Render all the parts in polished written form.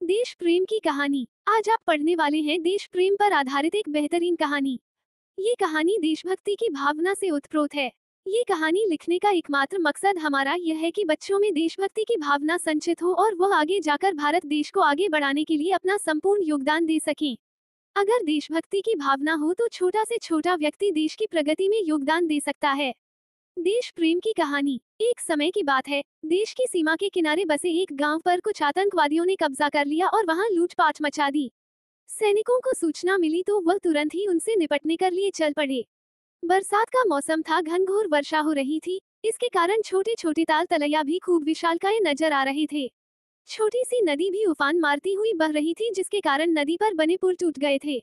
देश प्रेम की कहानी। आज आप पढ़ने वाले हैं देश प्रेम पर आधारित एक बेहतरीन कहानी। ये कहानी देशभक्ति की भावना से उत्प्रोत है। ये कहानी लिखने का एकमात्र मकसद हमारा यह है कि बच्चों में देशभक्ति की भावना संचित हो और वह आगे जाकर भारत देश को आगे बढ़ाने के लिए अपना संपूर्ण योगदान दे सकें। अगर देशभक्ति की भावना हो तो छोटा से छोटा व्यक्ति देश की प्रगति में योगदान दे सकता है। देश प्रेम की कहानी। एक समय की बात है, देश की सीमा के किनारे बसे एक गांव पर कुछ आतंकवादियों ने कब्जा कर लिया और वहां लूटपाट मचा दी। सैनिकों को सूचना मिली तो वह तुरंत ही उनसे निपटने के लिए चल पड़े। बरसात का मौसम था, घनघोर वर्षा हो रही थी। इसके कारण छोटे छोटे ताल तलैया भी खूब विशालकाय नजर आ रहे थे। छोटी सी नदी भी उफान मारती हुई बह रही थी, जिसके कारण नदी पर बने पुल टूट गए थे।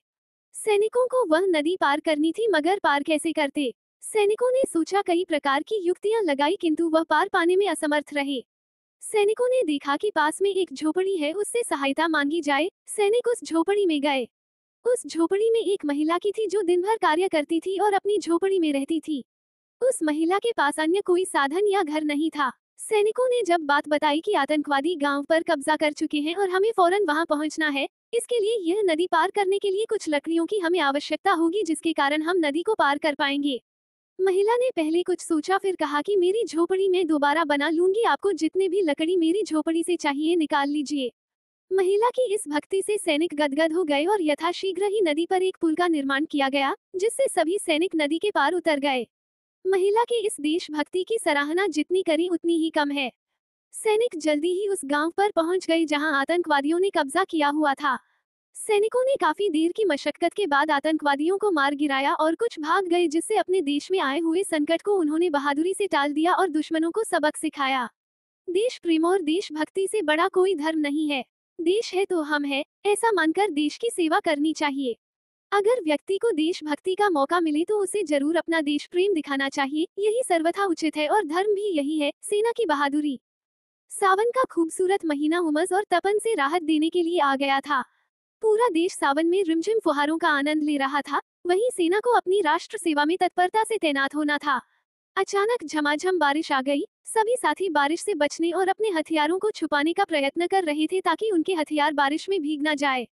सैनिकों को वह नदी पार करनी थी, मगर पार कैसे करते? सैनिकों ने सोचा, कई प्रकार की युक्तियां लगाई, किंतु वह पार पाने में असमर्थ रहे। सैनिकों ने देखा कि पास में एक झोपड़ी है, उससे सहायता मांगी जाए। सैनिक उस झोपड़ी में गए। उस झोपड़ी में एक महिला की थी जो दिन भर कार्य करती थी और अपनी झोपड़ी में रहती थी। उस महिला के पास अन्य कोई साधन या घर नहीं था। सैनिकों ने जब बात बताई कि आतंकवादी गांव पर कब्जा कर चुके हैं और हमें फौरन वहां पहुंचना है, इसके लिए यह नदी पार करने के लिए कुछ लकड़ियों की हमें आवश्यकता होगी, जिसके कारण हम नदी को पार कर पाएंगे। महिला ने पहले कुछ सोचा, फिर कहा कि मेरी झोपड़ी में दोबारा बना लूंगी, आपको जितने भी लकड़ी मेरी झोपड़ी से चाहिए निकाल लीजिए। महिला की इस भक्ति से सैनिक गदगद हो गए और यथाशीघ्र ही नदी पर एक पुल का निर्माण किया गया, जिससे सभी सैनिक नदी के पार उतर गए। महिला की इस देशभक्ति की सराहना जितनी करी उतनी ही कम है। सैनिक जल्दी ही उस गांव पर पहुंच गए जहां आतंकवादियों ने कब्जा किया हुआ था। सैनिकों ने काफी देर की मशक्कत के बाद आतंकवादियों को मार गिराया और कुछ भाग गए, जिससे अपने देश में आए हुए संकट को उन्होंने बहादुरी से टाल दिया और दुश्मनों को सबक सिखाया। देश प्रेम और देशभक्ति से बड़ा कोई धर्म नहीं है। देश है तो हम है, ऐसा मानकर देश की सेवा करनी चाहिए। अगर व्यक्ति को देशभक्ति का मौका मिले तो उसे जरूर अपना देश प्रेम दिखाना चाहिए, यही सर्वथा उचित है और धर्म भी यही है। सेना की बहादुरी। सावन का खूबसूरत महीना उमस और तपन से राहत देने के लिए आ गया था। पूरा देश सावन में रिमझिम फुहारों का आनंद ले रहा था। वहीं सेना को अपनी राष्ट्र सेवा में तत्परता से तैनात होना था। अचानक झमाझम बारिश आ गई। सभी साथी बारिश से बचने और अपने हथियारों को छुपाने का प्रयत्न कर रहे थे, ताकि उनके हथियार बारिश में भीग न जाए।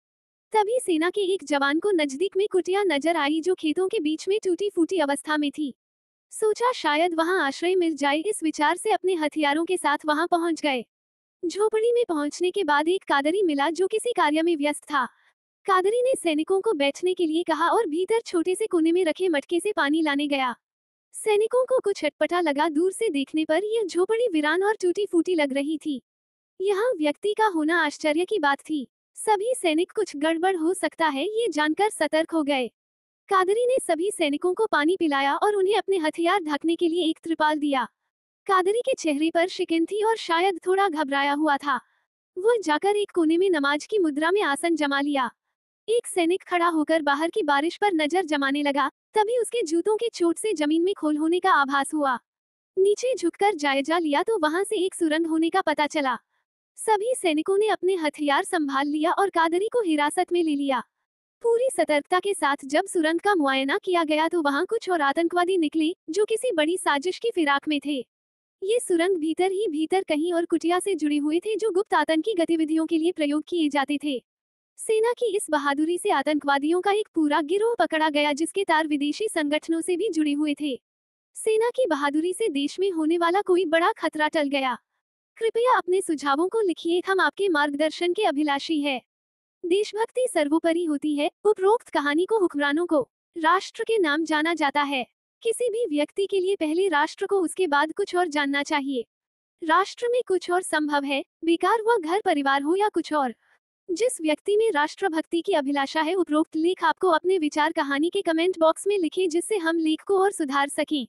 तभी सेना के एक जवान को नजदीक में कुटिया नजर आई, जो खेतों के बीच में टूटी फूटी अवस्था में थी। सोचा शायद वहां आश्रय मिल जाए, इस विचार से अपने हथियारों के साथ वहां पहुंच गए। झोपड़ी में पहुंचने के बाद एक कादरी मिला, जो किसी कार्य में व्यस्त था। कादरी ने सैनिकों को बैठने के लिए कहा और भीतर छोटे से कोने में रखे मटके से पानी लाने गया। सैनिकों को कुछ अटपटा लगा। दूर से देखने पर यह झोपड़ी वीरान और टूटी फूटी लग रही थी। यहाँ व्यक्ति का होना आश्चर्य की बात थी। सभी सैनिक कुछ गड़बड़ हो सकता है, ये जानकर सतर्क हो गए। कादरी ने सभी सैनिकों को पानी पिलाया और उन्हें अपने हथियार ढकने के लिए एक त्रिपाल दिया। कादरी के चेहरे पर शिकन थी और शायद थोड़ा घबराया हुआ था। वह जाकर एक कोने में नमाज की मुद्रा में आसन जमा लिया। एक सैनिक खड़ा होकर बाहर की बारिश पर नजर जमाने लगा। तभी उसके जूतों के चोट से जमीन में खोल होने का आभास हुआ। नीचे झुककर जायजा लिया तो वहां से एक सुरंग होने का पता चला। सभी सैनिकों ने अपने हथियार संभाल लिया और कादरी को हिरासत में ले लिया। पूरी सतर्कता के साथ जब सुरंग का मुआयना किया गया तो वहां कुछ और आतंकवादी निकले, जो किसी बड़ी साजिश की फिराक में थे। ये सुरंग भीतर ही भीतर कहीं और कुटिया से जुड़े हुए थे, जो गुप्त आतंकी गतिविधियों के लिए प्रयोग किए जाते थे। सेना की इस बहादुरी से आतंकवादियों का एक पूरा गिरोह पकड़ा गया, जिसके तार विदेशी संगठनों से भी जुड़े हुए थे। सेना की बहादुरी से देश में होने वाला कोई बड़ा खतरा टल गया। कृपया अपने सुझावों को लिखिए, हम आपके मार्गदर्शन के अभिलाषी है। देशभक्ति सर्वोपरि होती है। उपरोक्त कहानी को हुक्मरानों को राष्ट्र के नाम जाना जाता है। किसी भी व्यक्ति के लिए पहले राष्ट्र को, उसके बाद कुछ और जानना चाहिए। राष्ट्र में कुछ और संभव है, बेकार वह घर परिवार हो या कुछ और। जिस व्यक्ति में राष्ट्रभक्ति की अभिलाषा है, उपरोक्त लेख आपको अपने विचार कहानी के कमेंट बॉक्स में लिखें, जिससे हम लेख को और सुधार सकें।